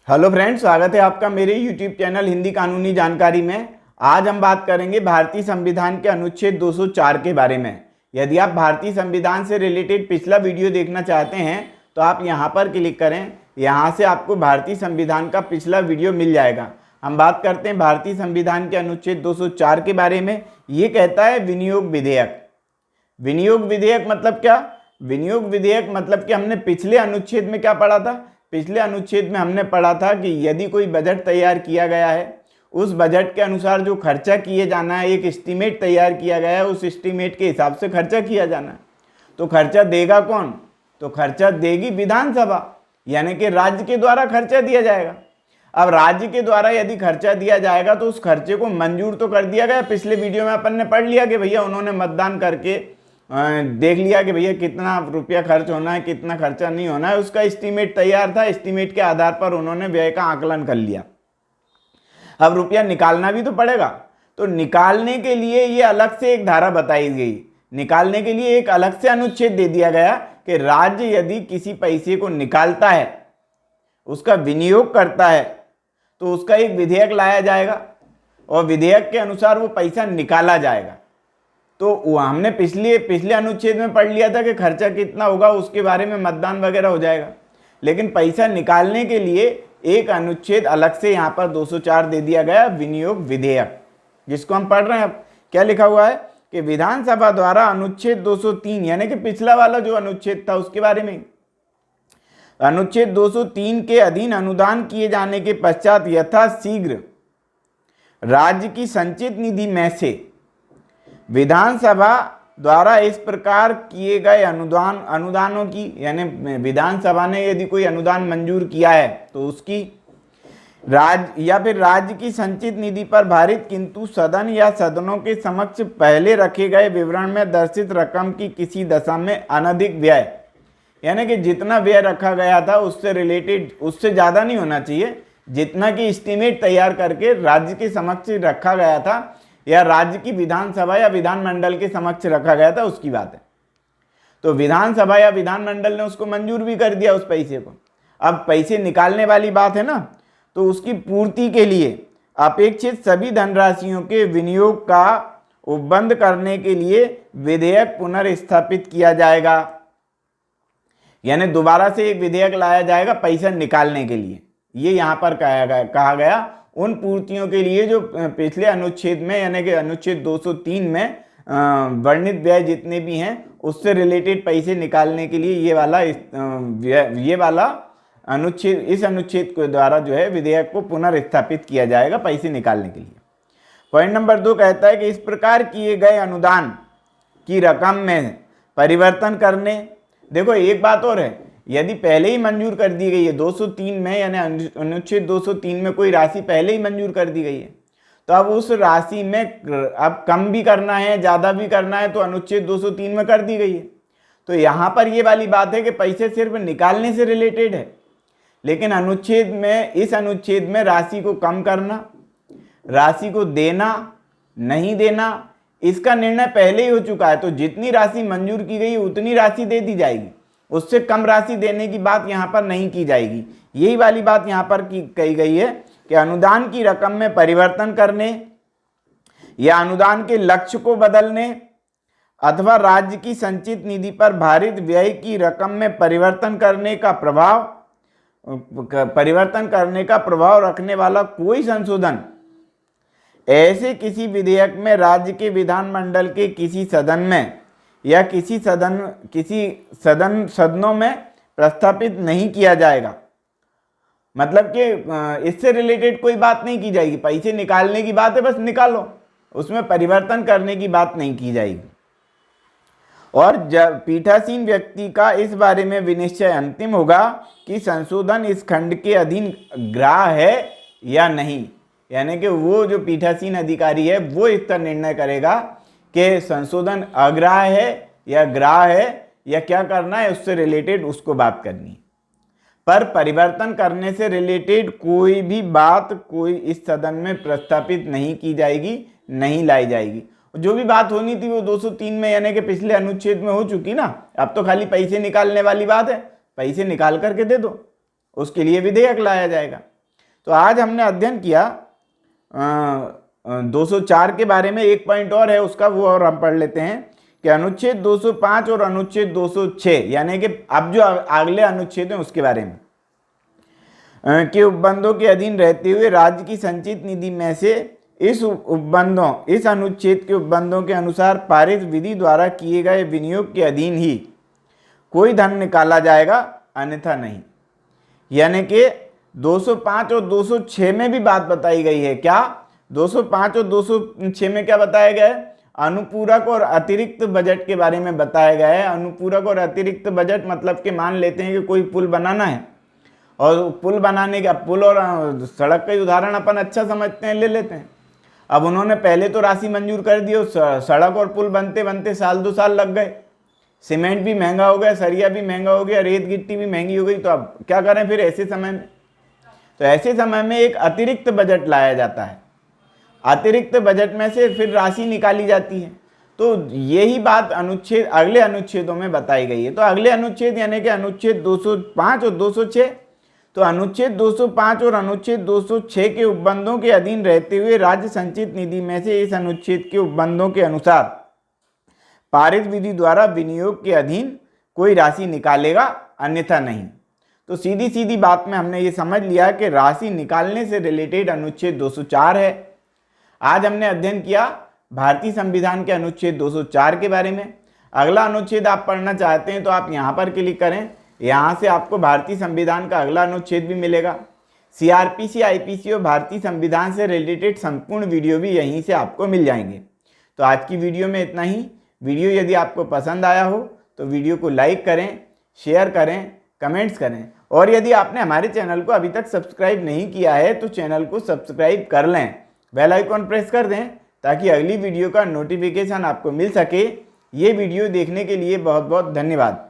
Hello friends, स्वागत है आपका मेरे यूट्यूब चैनल हिंदी कानूनी जानकारी में। आज हम बात करेंगे भारतीय संविधान के अनुच्छेद 204 के बारे में। यदि आप भारतीय संविधान से रिलेटेड पिछला वीडियो देखना चाहते हैं तो आप यहां पर क्लिक करें। यहां से आपको भारतीय संविधान का पिछला वीडियो मिल जाएगा। हम बात करते हैं भारतीय संविधान के अनुच्छेद 204 के बारे में। ये कहता है विनियोग विधेयक। विनियोग विधेयक मतलब क्या? विनियोग विधेयक मतलब कि हमने पिछले अनुच्छेद में क्या पढ़ा था? पिछले अनुच्छेद में हमने पढ़ा था कि यदि कोई बजट तैयार किया गया है, उस बजट के अनुसार जो खर्चा किए जाना है, एक एस्टीमेट तैयार किया गया है, उस एस्टीमेट के हिसाब से खर्चा किया जाना है। तो खर्चा देगा कौन? तो खर्चा देगी विधानसभा, यानी कि राज्य के द्वारा खर्चा दिया जाएगा। अब राज्य के द्वारा यदि खर्चा दिया जाएगा तो उस खर्चे को मंजूर तो कर दिया गया। पिछले वीडियो में अपन ने पढ़ लिया कि भैया उन्होंने मतदान करके देख लिया कि भैया कितना रुपया खर्च होना है, कितना खर्चा नहीं होना है, उसका एस्टीमेट तैयार था। एस्टीमेट के आधार पर उन्होंने व्यय का आकलन कर लिया। अब रुपया निकालना भी तो पड़ेगा, तो निकालने के लिए ये अलग से एक धारा बताई गई। निकालने के लिए एक अलग से अनुच्छेद दे दिया गया कि राज्य यदि किसी पैसे को निकालता है, उसका विनियोग करता है, तो उसका एक विधेयक लाया जाएगा और विधेयक के अनुसार वो पैसा निकाला जाएगा। तो हमने पिछले अनुच्छेद में पढ़ लिया था कि खर्चा कितना होगा, उसके बारे में मतदान वगैरह हो जाएगा। लेकिन पैसा निकालने के लिए एक अनुच्छेद अलग से यहाँ पर 204 दे दिया गया, विनियोग विधेयक, जिसको हम पढ़ रहे हैं। अब क्या लिखा हुआ है कि विधानसभा द्वारा अनुच्छेद 203 यानी कि पिछला वाला जो अनुच्छेद था उसके बारे में, अनुच्छेद 203 के अधीन अनुदान किए जाने के पश्चात यथाशीघ्र राज्य की संचित निधि में से विधानसभा द्वारा इस प्रकार किए गए अनुदानों की, यानी विधानसभा ने यदि कोई अनुदान मंजूर किया है तो उसकी राज्य की संचित निधि पर भारित किंतु सदन या सदनों के समक्ष पहले रखे गए विवरण में दर्शित रकम की किसी दशा में अनधिक व्यय, यानी कि जितना व्यय रखा गया था उससे रिलेटेड, उससे ज़्यादा नहीं होना चाहिए। जितना कि एस्टीमेट तैयार करके राज्य के समक्ष रखा गया था या राज्य की विधानसभा या विधानमंडल के समक्ष रखा गया था, उसकी बात है। तो विधानसभा या विधानमंडल ने उसको मंजूर भी कर दिया उस पैसे को। अब पैसे निकालने वाली बात है ना, तो उसकी पूर्ति के लिए अपेक्षित सभी धनराशियों के विनियोग का उपबंध करने के लिए विधेयक पुनर्स्थापित किया जाएगा, यानी दोबारा से एक विधेयक लाया जाएगा पैसा निकालने के लिए। ये यहाँ पर कहा गया उन पूर्तियों के लिए जो पिछले अनुच्छेद में, यानी कि अनुच्छेद 203 में वर्णित व्यय जितने भी हैं उससे रिलेटेड पैसे निकालने के लिए ये वाला अनुच्छेद, इस अनुच्छेद के द्वारा जो है विधेयक को पुनर्स्थापित किया जाएगा पैसे निकालने के लिए। पॉइंट नंबर 2 कहता है कि इस प्रकार किए गए अनुदान की रकम में परिवर्तन करने। देखो एक बात और है, यदि पहले ही मंजूर कर दी गई है 203 में, यानी अनुच्छेद 203 में कोई राशि पहले ही मंजूर कर दी गई है, तो अब उस राशि में अब कम भी करना है, ज़्यादा भी करना है, तो अनुच्छेद 203 में कर दी गई है। तो यहाँ पर ये वाली बात है कि पैसे सिर्फ निकालने से रिलेटेड है, लेकिन इस अनुच्छेद में राशि को कम करना, राशि को देना नहीं देना, इसका निर्णय पहले ही हो चुका है। तो जितनी राशि मंजूर की गई उतनी राशि दे दी जाएगी, उससे कम राशि देने की बात यहाँ पर नहीं की जाएगी। यही वाली बात यहाँ पर कही गई है कि अनुदान की रकम में परिवर्तन करने या अनुदान के लक्ष्य को बदलने अथवा राज्य की संचित निधि पर भारित व्यय की रकम में परिवर्तन करने का प्रभाव रखने वाला कोई संशोधन ऐसे किसी विधेयक में राज्य के विधानमंडल के किसी सदन में या किसी सदनों में प्रस्तापित नहीं किया जाएगा। मतलब कि इससे रिलेटेड कोई बात नहीं की जाएगी। पैसे निकालने की बात है, बस निकालो, उसमें परिवर्तन करने की बात नहीं की जाएगी। और जब पीठासीन व्यक्ति का इस बारे में विनिश्चय अंतिम होगा कि संशोधन इस खंड के अधीन ग्राह्य है या नहीं, यानी कि वो जो पीठासीन अधिकारी है वो इसका निर्णय करेगा कि संशोधन अग्राह्य है या ग्राह्य है, या क्या करना है उससे रिलेटेड उसको बात करनी है। पर परिवर्तन करने से रिलेटेड कोई भी बात कोई इस सदन में प्रस्तापित नहीं की जाएगी, नहीं लाई जाएगी। जो भी बात होनी थी वो 203 में, यानी कि पिछले अनुच्छेद में हो चुकी ना। अब तो खाली पैसे निकालने वाली बात है, पैसे निकाल करके दे दो, उसके लिए विधेयक लाया जाएगा। तो आज हमने अध्ययन किया 204 के बारे में। एक पॉइंट और है उसका, वो और हम पढ़ लेते हैं कि अनुच्छेद 205 और अनुच्छेद 206 यानी कि अब जो अगले अनुच्छेद हैं उसके बारे में के उपबंधों के अधीन रहते हुए राज्य की संचित निधि में से इस अनुच्छेद के उपबंधों के अनुसार पारित विधि द्वारा किए गए विनियोग के अधीन ही कोई धन निकाला जाएगा, अन्यथा नहीं। यानी कि 205 और 206 में भी बात बताई गई है। क्या 205 और 206 में क्या बताया गया है? अनुपूरक और अतिरिक्त बजट के बारे में बताया गया है। अनुपूरक और अतिरिक्त बजट मतलब कि मान लेते हैं कि कोई पुल बनाना है और पुल बनाने का, पुल और सड़क का उदाहरण अपन अच्छा समझते हैं, ले लेते हैं। अब उन्होंने पहले तो राशि मंजूर कर दी, सड़क और पुल बनते बनते साल 2 साल लग गए, सीमेंट भी महंगा हो गया, सरिया भी महंगा हो गया, रेत गिट्टी भी महंगी हो गई। तो अब क्या करें फिर ऐसे समय में? तो ऐसे समय में एक अतिरिक्त बजट लाया जाता है। अतिरिक्त बजट में से फिर राशि निकाली जाती है। तो यही बात अगले अनुच्छेदों में बताई गई है। तो अगले अनुच्छेद यानी कि अनुच्छेद 205 और 206, तो अनुच्छेद 205 और अनुच्छेद 206 के उपबंधों के अधीन रहते हुए राज्य संचित निधि में से इस अनुच्छेद के उपबंधों के अनुसार पारित विधि द्वारा विनियोग के अधीन कोई राशि निकालेगा, अन्यथा नहीं। तो सीधी सीधी बात में हमने ये समझ लिया कि राशि निकालने से रिलेटेड अनुच्छेद 204 है। आज हमने अध्ययन किया भारतीय संविधान के अनुच्छेद 204 के बारे में। अगला अनुच्छेद आप पढ़ना चाहते हैं तो आप यहाँ पर क्लिक करें, यहाँ से आपको भारतीय संविधान का अगला अनुच्छेद भी मिलेगा। सीआरपीसी, आईपीसी और भारतीय संविधान से रिलेटेड संपूर्ण वीडियो भी यहीं से आपको मिल जाएंगे। तो आज की वीडियो में इतना ही। वीडियो यदि आपको पसंद आया हो तो वीडियो को लाइक करें, शेयर करें, कमेंट्स करें, और यदि आपने हमारे चैनल को अभी तक सब्सक्राइब नहीं किया है तो चैनल को सब्सक्राइब कर लें, बेल आइकॉन प्रेस कर दें ताकि अगली वीडियो का नोटिफिकेशन आपको मिल सके। ये वीडियो देखने के लिए बहुत बहुत धन्यवाद।